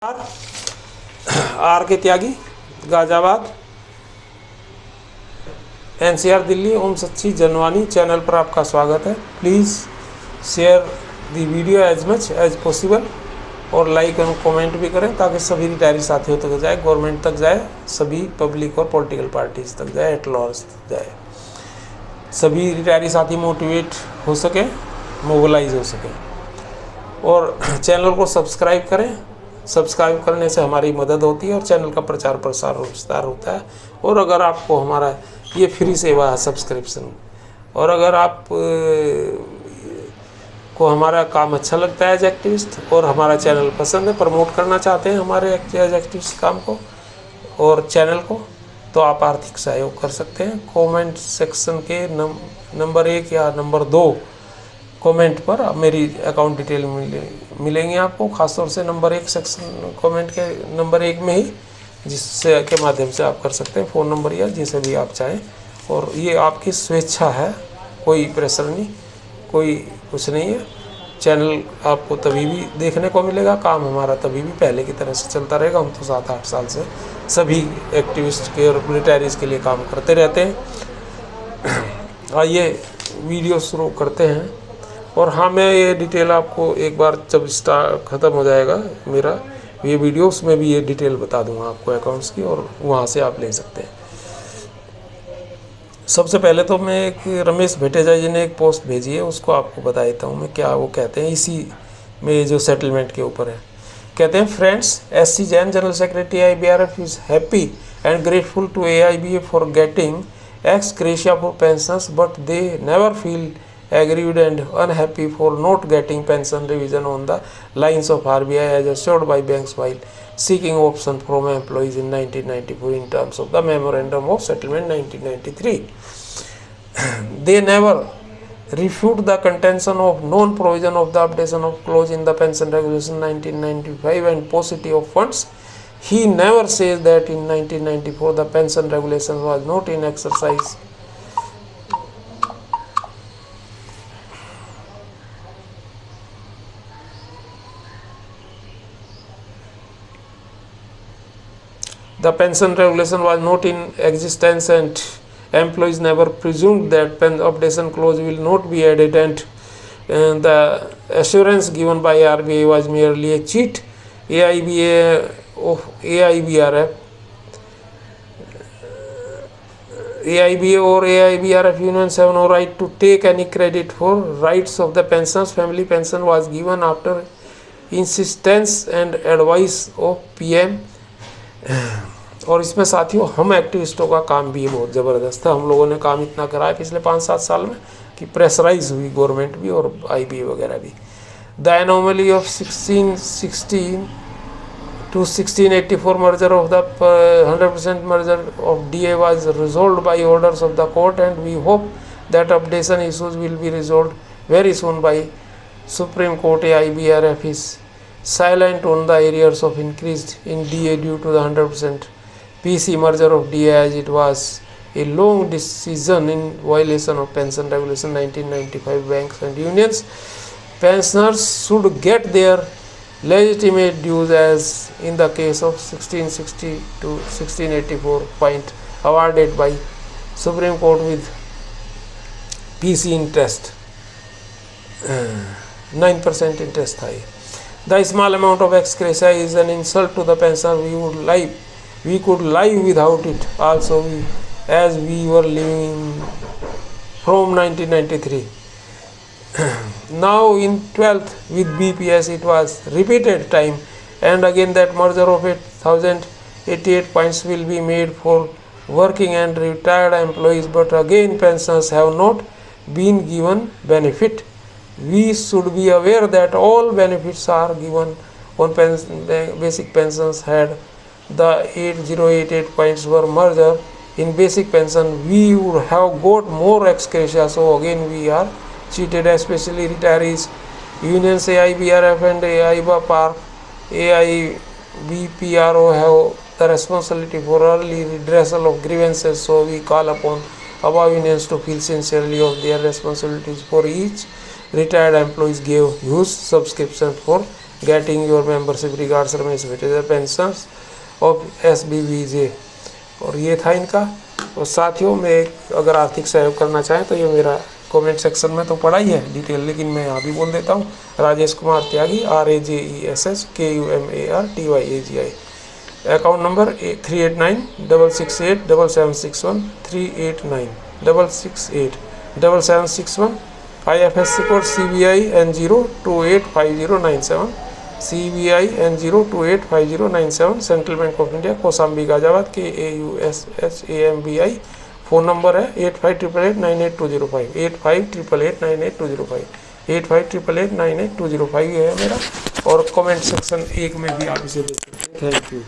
Are K Tyagi, Ghaziabad, NCR Delhi. Om Sachchi Janvani channel पर आपका स्वागत है। Please share the video as much as possible और लाइक और कमेंट भी करें ताकि सभी रिटायरी साथियों तक जाए, गवर्नमेंट तक जाए, सभी पब्लिक और पॉलिटिकल पार्टीज तक जाए, एट लार्ज तक जाए, सभी रिटायरी साथी मोटिवेट हो सके, मोबिलाइज हो सके। और चैनल को सब्सक्राइब करें। सब्सक्राइब करने से हमारी मदद होती है और चैनल का प्रचार प्रसार विस्तार होता है। और अगर आपको हमारा ये फ्री सेवा है सब्सक्रिप्शन, और अगर आप को हमारा काम अच्छा लगता है एज एक्टिविस्ट और हमारा चैनल पसंद है, प्रमोट करना चाहते हैं हमारे एज एक्टिविस्ट काम को और चैनल को, तो आप आर्थिक सहयोग कर सकते हैं। कमेंट सेक्शन के नंबर 1 या नंबर 2 कमेंट पर मेरी अकाउंट डिटेल मिलेंगी आपको, खासतौर से नंबर 1 सेक्शन कमेंट के नंबर 1 में ही, जिससे के माध्यम से आप कर सकते हैं, फ़ोन नंबर या जिसे भी आप चाहें। और ये आपकी स्वेच्छा है, कोई प्रेशर नहीं, कोई कुछ नहीं है। चैनल आपको तभी भी देखने को मिलेगा, काम हमारा तभी भी पहले की तरह से चलता रहेगा। हम तो 7-8 साल से सभी एक्टिविस्ट के और रिटायरीज के लिए काम करते रहते हैं। आइए वीडियो शुरू करते हैं। और हाँ, मैं ये डिटेल आपको एक बार जब ख़त्म हो जाएगा मेरा ये वीडियो, उसमें भी ये डिटेल बता दूंगा आपको अकाउंट्स की, और वहाँ से आप ले सकते हैं। सबसे पहले तो मैं एक रमेश भेटेजा जी ने एक पोस्ट भेजी है, उसको आपको बता देता हूँ मैं क्या वो कहते हैं इसी में, जो सेटलमेंट के ऊपर है। कहते हैं, friends, SC Jain general secretary IBRF is happy and grateful to AIBA for getting ex gratia for pensions, but they never feel aggrieved and unhappy for not getting pension revision on the lines of RBI as assured by banks while seeking option from employees in 1994 in terms of the Memorandum of Settlement 1993. They never refute the contention of non-provision of the updation of clause in the pension regulation 1995 and paucity of funds. He never says that in 1994 the pension regulation was not in exercise. The pension regulation was not in existence and employees never presumed that updation clause will not be added, and the assurance given by RBI was merely a cheat. AIBA of AIBRF, AIBA or AIBRF unions have no right to take any credit for rights of the pensions. Family pension was given after insistence and advice of PM. और इसमें साथियों हम एक्टिविस्टों का काम भी बहुत ज़बरदस्त है। हम लोगों ने काम इतना करा है पिछले 5-7 साल में कि प्रेशराइज हुई गवर्नमेंट भी और IBA वगैरह भी। The anomaly of 1616 to 1684 merger of the 100% merger of DA was resolved by orders of the court, and we hope that updation issues will be resolved very soon by Supreme Court. AIBRF is silent on the areas of increased in DA due to the 100% PC merger of DA, as it was a long decision in violation of pension regulation 1995. Banks and unions pensioners should get their legitimate dues as in the case of 1660 to 1684 point awarded by Supreme Court with PC interest 9% interest high. The small amount of ex gratia is an insult to the pensioner. We could live without it also, as we were living from 1993. Now in 12th with BPS it was repeated time and again that merger of 8,088 points will be made for working and retired employees, but again pensioners have not been given benefit. We should be aware that all benefits are given on basic pensions. Had the 8,088 points were merger in basic pension, we would have got more ex gratia. So again we are cheated, especially retirees. Unions AIBRF and AIBPRO have the responsibility for early redressal of grievances, so we call upon above unions to feel sincerely of their responsibilities. For each retired employees gave huge subscription for getting your membership regards Ramesh विटेजर pensions of SBVJ। और ये था इनका। और साथियों में अगर आर्थिक सहयोग करना चाहें तो ये मेरा कमेंट सेक्शन में तो पड़ा ही है डिटेल, लेकिन मैं यहाँ भी बोल देता हूँ। राजेश कुमार त्यागी, RAJESSKUMARTYAGI। Account number 3896687761 38966761। IFSC code CBI N0285097 CBI N0285097। Central bank of India, Kaushambi Ghaziabad, KAUSSAMBI। Phone number है 8588898205 8588898205 8588898205 ये है मेरा। और कमेंट सेक्शन 1 में भी आप इसे देख सकते हैं। Thank you.